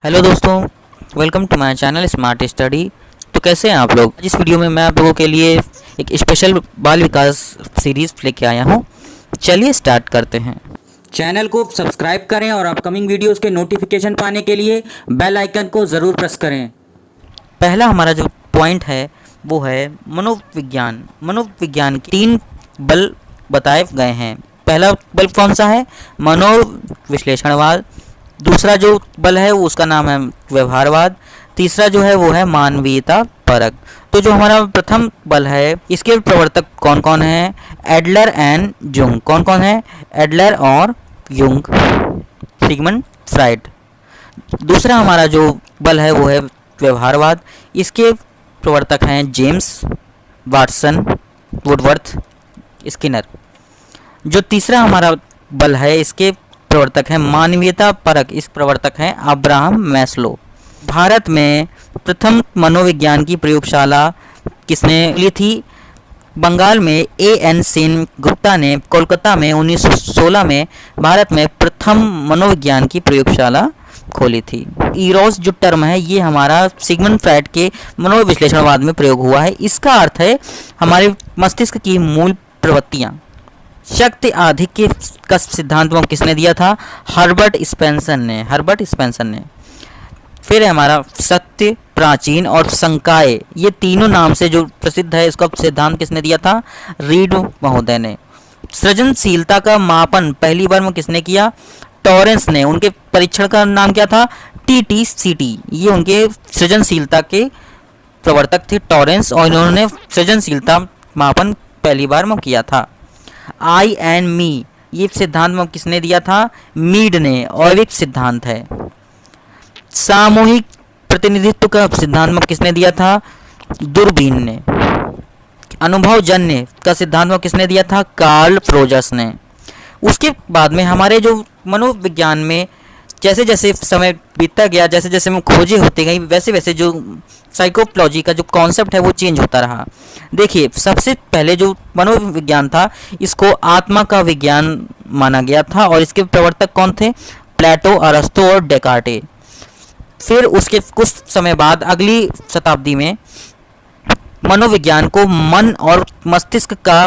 Hello दोस्तों, welcome to my channel smart study. तो कैसे हैं आप लोग। इस वीडियो में मैं आप लोगों के लिए एक स्पेशल बाल विकास सीरीज़ लेके आया हूं। चलिए स्टार्ट करते हैं। चैनल को सब्सक्राइब करें और अपकमिंग वीडियोस के नोटिफिकेशन पाने के लिए बेल आइकन को ज़रूर प्रेस करें। पहला हमारा जो पॉइंट है वो है मनोविज्ञान। मनोविज्ञान के 3 बल बताए गए हैं। पहला बल कौन सा है? मनोविश्लेषणवाद। दूसरा जो बल है वो उसका नाम है व्यवहारवाद। तीसरा जो है वो है मानवीयता परक। तो जो हमारा प्रथम बल है इसके प्रवर्तक कौन कौन है? Adler and Jung. कौन कौन है? एडलर और युंग, सिगमंड फ्राइड। दूसरा हमारा जो बल है वो है व्यवहारवाद। इसके प्रवर्तक हैं जेम्स, वाटसन, वुडवर्थ, स्किनर। जो तीसरा हमारा बल है इसके प्रवर्तक हैं मानवीयता परक। इस प्रवर्तक हैं अब्राहम मैस्लो। भारत में प्रथम मनोविज्ञान की प्रयोगशाला किसने ली थी? बंगाल में A.N. सेन गुप्ता ने कोलकाता में 1916 में भारत में प्रथम मनोविज्ञान की प्रयोगशाला खोली थी। इरोस जो टर्म है ये हमारा सिगमंड फ्राइड के मनोविश्लेषणवाद में प्रयोग हुआ है। इसका अर्थ है हमारे मस्तिष्क की मूल प्रवृत्तियाँ। शक्ति आधिक्य का सिद्धांत किसने दिया था? हर्बर्ट स्पेंसर ने। फिर है हमारा सत्य, प्राचीन और संकाय, ये तीनों नाम से जो प्रसिद्ध है इसका सिद्धांत किसने दिया था? रीड महोदय ने। सृजनशीलता का मापन पहली बार में किसने किया? टॉरेंस ने। उनके परीक्षण का नाम क्या था? TTCT। ये उनके सृजनशीलता के प्रवर्तक थे टॉरेंस, और इन्होंने सृजनशीलता मापन पहली बार में किया था। आई एंड मी, ये सिद्धांत किसने दिया था? मीड ने, और एक सिद्धांत है। सामूहिक प्रतिनिधित्व का सिद्धांत किसने दिया था? दूरबीन ने। अनुभवजन्य का सिद्धांत किसने दिया था? कार्ल रोजर्स ने। उसके बाद में हमारे जो मनोविज्ञान में जैसे जैसे समय बीतता गया, जैसे जैसे में खोजें होती गई, वैसे वैसे जो साइकोलॉजी का जो कॉन्सेप्ट है वो चेंज होता रहा। देखिए, सबसे पहले जो मनोविज्ञान था इसको आत्मा का विज्ञान माना गया था, और इसके प्रवर्तक कौन थे? प्लेटो, अरस्तु और डेकार्टे। फिर उसके कुछ समय बाद अगली शताब्दी में मनोविज्ञान को मन और मस्तिष्क का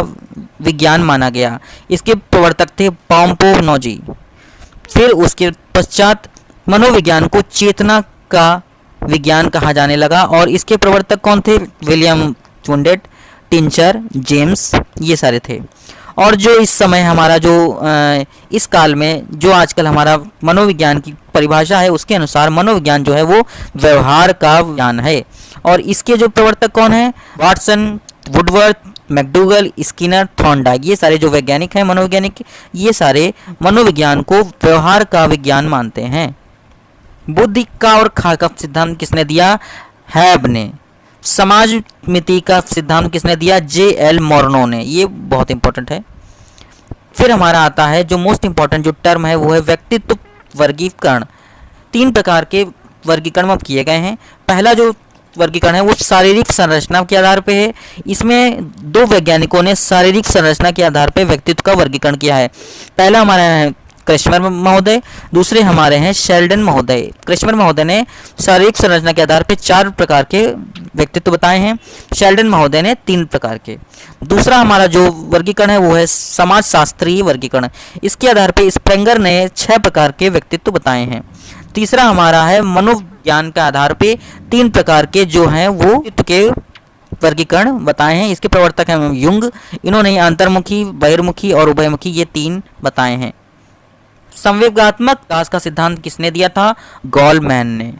विज्ञान माना गया। इसके प्रवर्तक थे पॉम्पोनोजी। फिर उसके पश्चात मनोविज्ञान को चेतना का विज्ञान कहा जाने लगा, और इसके प्रवर्तक कौन थे? विलियम वुंडेट, टिंचर, जेम्स, ये सारे थे। और जो इस समय हमारा जो इस काल में जो आजकल हमारा मनोविज्ञान की परिभाषा है उसके अनुसार मनोविज्ञान जो है वो व्यवहार का विज्ञान है। और इसके जो प्रवर्तक कौन है? Watson, Woodworth, McDougall, Skinner, Thorndike, ये सारे जो वैज्ञानिक हैं मनोवैज्ञानिक, ये सारे मनोविज्ञान को व्यवहार का विज्ञान मानते हैं। बुद्धि का और खा का सिद्धांत किसने दिया? हैब ने। समाज मिति का सिद्धांत किसने दिया? J.L. मोर्नो ने। ये बहुत इंपॉर्टेंट है। फिर हमारा आता है जो मोस्ट इंपॉर्टेंट जो टर्म है वो है व्यक्तित्व वर्गीकरण। 3 प्रकार के वर्गीकरण किए गए हैं। पहला जो वर्गीकरण है वो शारीरिक संरचना के आधार पे है। इसमें 2 वैज्ञानिकों ने शारीरिक संरचना के आधार पे व्यक्तित्व का वर्गीकरण किया है। पहला हमारा है क्रेस्मर महोदय, दूसरे हमारे हैं शेल्डन महोदय। क्रेस्मर महोदय ने शारीरिक संरचना के आधार पे 4 प्रकार के व्यक्तित्व बताए हैं, शेल्डन महोदय ने 3 प्रकार के। दूसरा हमारा जो वर्गीकरण है वो है समाजशास्त्रीय वर्गीकरण। इसके आधार पे स्प्रेंगर ने 6 प्रकार के व्यक्तित्व बताए हैं। तीसरा हमारा है मनोविज्ञान के आधार पे 3 प्रकार के जो हैं वो व्यक्तित्व के वर्गीकरण बताए हैं। इसके प्रवर्तक हैं युंग। इन्होंने अंतर्मुखी, बहिर्मुखी और उभयमुखी ये 3 बताए हैं। संवेगात्मक विकास का सिद्धांत किसने दिया था? गॉलमैन ने।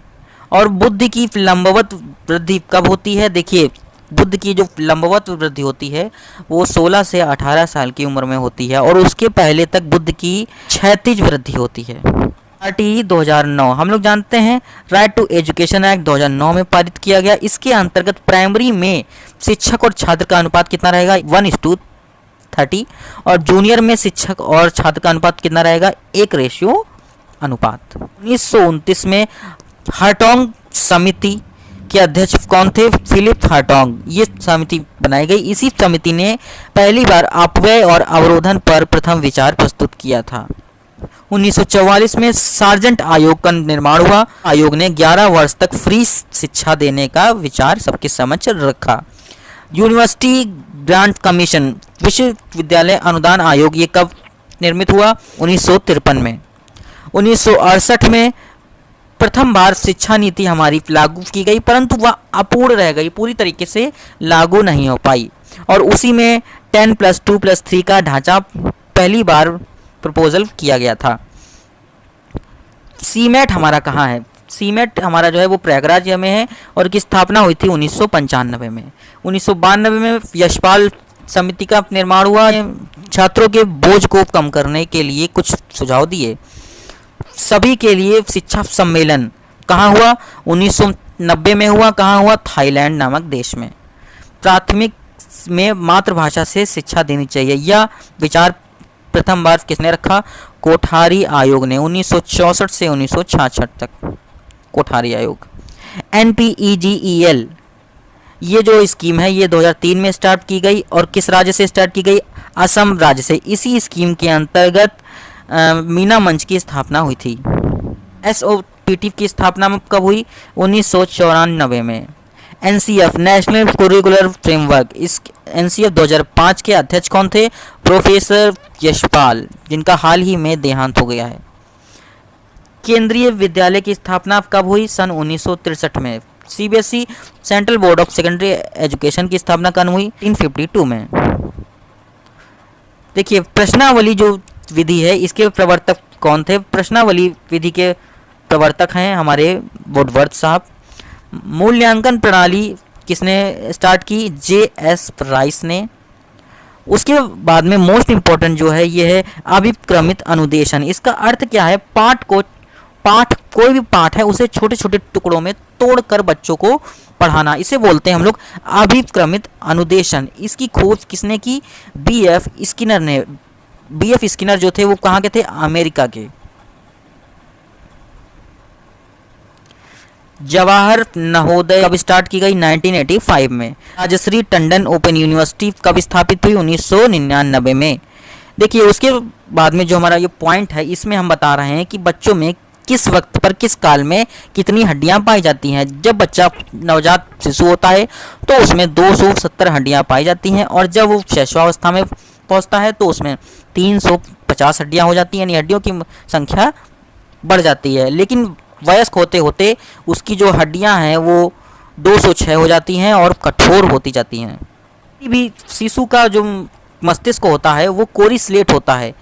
और बुद्धि की लंबवत वृद्धि कब होती है? देखिए, बुद्धि की जो लंबवत वृद्धि होती है वो 16 से 18 साल की उम्र में होती है, और उसके पहले तक बुद्धि की क्षैतिज वृद्धि होती है। RTE 2009 हम लोग जानते हैं, राइट टू एजुकेशन एक्ट 2009 में पारित किया गया। इसके अंतर्गत प्राइमरी में शिक्षक और छात्र का अनुपात कितना रहेगा? 1:30, और जूनियर में शिक्षक और छात्र का अनुपात कितना रहेगा? 1 अनुपात। 1929 में हार्टोंग समिति के अध्यक्ष कौन थे? फिलिप हार्टोंग। ये समिति बनाई गई। इसी समिति ने पहली बार अपव्यय और अवरोधन पर प्रथम विचार प्रस्तुत किया था। 1944 में सार्जेंट आयोग का निर्माण हुआ। आयोग ने 11 वर्ष तक फ्री शिक्षा देने का विचार सबके समक्ष रखा। यूनिवर्सिटी ग्रांट कमीशन, विश्वविद्यालय अनुदान आयोग, ये कब निर्मित हुआ? 1953 में। 1968 में प्रथम बार शिक्षा नीति हमारी लागू की गई, परंतु वह अपूर्ण रह गई, पूरी तरीके से लागू नहीं हो पाई। और उसी में 10+2+3 का ढांचा पहली बार प्रपोजल किया गया था। सीमेट हमारा कहाँ है? सीमेट हमारा जो है वो प्रयागराज में है और की स्थापना हुई थी 1995 में। 1992 में यशपाल समिति का निर्माण हुआ। छात्रों के बोझ को कम करने के लिए कुछ सुझाव दिए। सभी के लिए शिक्षा सम्मेलन कहाँ हुआ? 1990 में हुआ। कहाँ हुआ? थाईलैंड नामक देश में। प्राथमिक में मातृभाषा से शिक्षा देनी चाहिए, यह विचार प्रथम बार किसने रखा? कोठारी आयोग ने, 1964 से 1966 तक कोठारी आयोग। NPEGEL ये जो स्कीम है ये 2003 में स्टार्ट की गई और किस राज्य से स्टार्ट की गई? असम राज्य से। इसी स्कीम के अंतर्गत मीना मंच की स्थापना हुई थी। SOPT की स्थापना कब हुई? 1994 में। NCF नेशनल करिकुलर फ्रेमवर्क, इस NCF 2005 के अध्यक्ष कौन थे? प्रोफेसर यशपाल, जिनका हाल ही में देहांत हो गया है। केंद्रीय विद्यालय की स्थापना कब हुई? सन 1963 में। CBSE central board of secondary education की स्थापना कब हुई? 1952 में। देखिए प्रश्नावली जो विधि है इसके प्रवर्तक कौन थे? प्रश्नावली विधि के प्रवर्तक हैं हमारे वुडवर्थ साहब। मूल्यांकन प्रणाली किसने स्टार्ट की? JS राइस ने। उसके बाद में मोस्ट इम्पोर्टेंट जो है ये है अभिक्रमित अनुदेशन। इसका अर्थ क्या है? कोई भी पाठ है उसे छोटे छोटे टुकड़ों में तोड़कर बच्चों को पढ़ाना, इसे बोलते हैं हम लोग अभिक्रमित अनुदेशन। इसकी खोज किसने की? BF स्किनर ने। BF स्किनर जो थे वो कहाँ के थे? अमेरिका के। जवाहर नवोदय कब स्टार्ट की गई? 1985 में। राजश्री टंडन ओपन यूनिवर्सिटी कब स्थापित हुई? 1999 में। देखिए उसके बाद में जो हमारा ये पॉइंट है इसमें हम बता रहे हैं कि बच्चों में किस वक्त पर किस काल में कितनी हड्डियां पाई जाती हैं। जब बच्चा नवजात शिशु होता है तो उसमें 270 हड्डियां पाई जाती हैं और जब वो शैशवावस्था में पहुंचता है तो उसमें 350 हड्डियां हो जाती हैं, यानी हड्डियों की संख्या बढ़ जाती है। लेकिन वयस्क होते होते उसकी जो हड्डियां हैं वो 206 हो जाती हैं और कठोर होती जाती हैं। भी शिशु का जो मस्तिष्क होता है वो कोरी स्लेट होता है।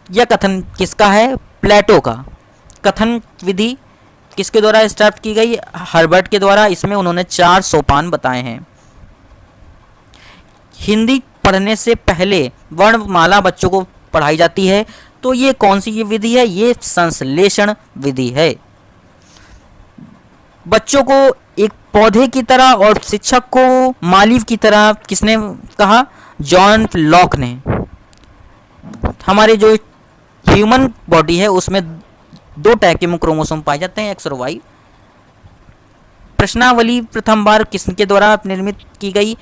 यह कथन किसका है? प्लेटो का। कथन विधि किसके द्वारा स्टार्ट की गई? हर्बर्ट के द्वारा। इसमें उन्होंने 4 सोपान बताए हैं। हिंदी पढ़ने से पहले वर्णमाला बच्चों को पढ़ाई जाती है, तो ये कौन सी ये विधि है? ये संश्लेषण विधि है। बच्चों को एक पौधे की तरह और शिक्षक को मालिव की तरह किसने कहा? जॉन लॉक ने। हमारे जो ह्यूमन बॉडी है उसमें 2 टाइप के क्रोमोसोम पाए जाते हैं, X और Y। प्रश्नावली प्रथम बार किसके द्वारा निर्मित की गई?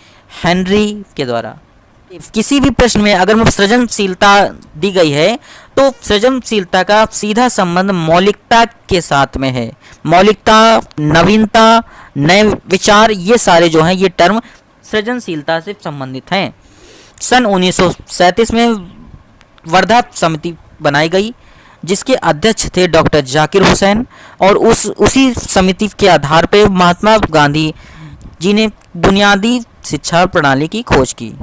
हेनरी के द्वारा। किसी भी प्रश्न में अगर सृजनशीलता दी गई है तो सृजनशीलता का सीधा संबंध मौलिकता के साथ में है। मौलिकता, नवीनता, नए विचार, ये सारे जो हैं ये टर्म सृजनशीलता से संबंधित हैं। सन 1937 में वर्धा समिति बनाई गई जिसके अध्यक्ष थे डॉक्टर जाकिर हुसैन और उसी समिति के आधार पर महात्मा गांधी जी ने बुनियादी शिक्षा प्रणाली की खोज की।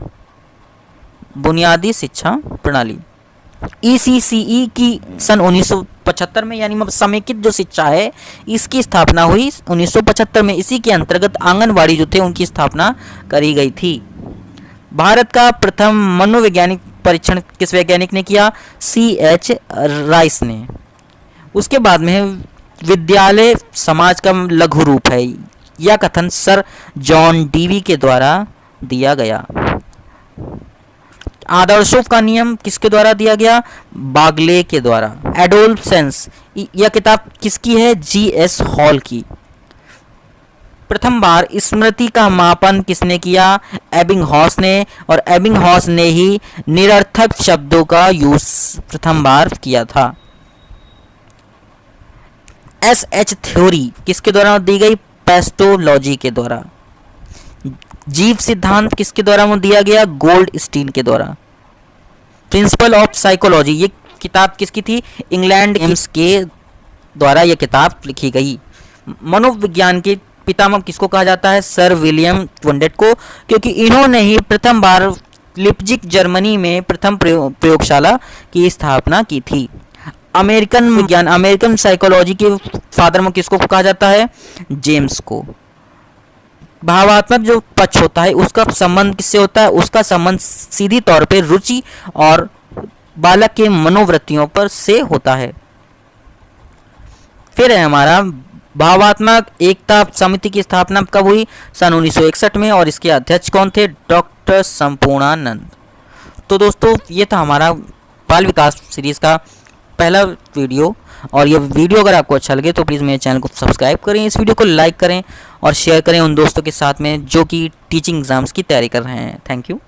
बुनियादी शिक्षा प्रणाली ECCE की सन 1975 में, यानी समेकित जो शिक्षा है इसकी स्थापना हुई 1975 में। इसी के अंतर्गत आंगनवाड़ी जो थे उनकी स्थापना करी गई थी। भारत का प्रथम मनोवैज्ञानिक परीक्षण किस वैज्ञानिक ने किया? CH राइस ने। उसके बाद में विद्यालय समाज का लघु रूप है, यह कथन सर जॉन डीवी के द्वारा दिया गया। आदर्शों का नियम किसके द्वारा दिया गया? बागले के द्वारा। एडोलसेंस, यह किताब किसकी है? GS हॉल की। प्रथम बार स्मृति का मापन किसने किया? एबिंगहॉस ने। और एबिंगहॉस ने ही निरर्थक शब्दों का यूज प्रथम बार किया था। SH थ्योरी किसके द्वारा दी गई? पेस्टोलॉजी के द्वारा। जीव सिद्धांत किसके द्वारा दिया गया? गोल्डस्टीन के द्वारा। प्रिंसिपल ऑफ साइकोलॉजी ये किताब किसकी थी? इंग्लैंड जेम्स के द्वारा यह किताब लिखी गई। मनोविज्ञान के पितामह किसको कहा जाता है? सर विलियम वंडेट को, क्योंकि इन्होंने ही प्रथम बार लिप्जिग जर्मनी में प्रथम प्रयोगशाला की स्थापना की थी। अमेरिकन विज्ञान, अमेरिकन साइकोलॉजी के फादर में किसको कहा जाता है? जेम्स को। भावात्मक जो पक्ष होता है उसका संबंध किससे होता है? उसका संबंध सीधी तौर पे रुचि और बालक के मनोवृत्तियों पर से होता है। फिर है हमारा भावात्मक एकता समिति की स्थापना कब हुई? सन 1961 में, और इसके अध्यक्ष कौन थे? डॉक्टर संपूर्णानंद। तो दोस्तों ये था हमारा बाल विकास सीरीज का पहला वीडियो, और ये वीडियो अगर आपको अच्छा लगे तो प्लीज़ मेरे चैनल को सब्सक्राइब करें, इस वीडियो को लाइक करें और शेयर करें उन दोस्तों के साथ में जो कि टीचिंग एग्जाम्स की तैयारी कर रहे हैं। Thank you.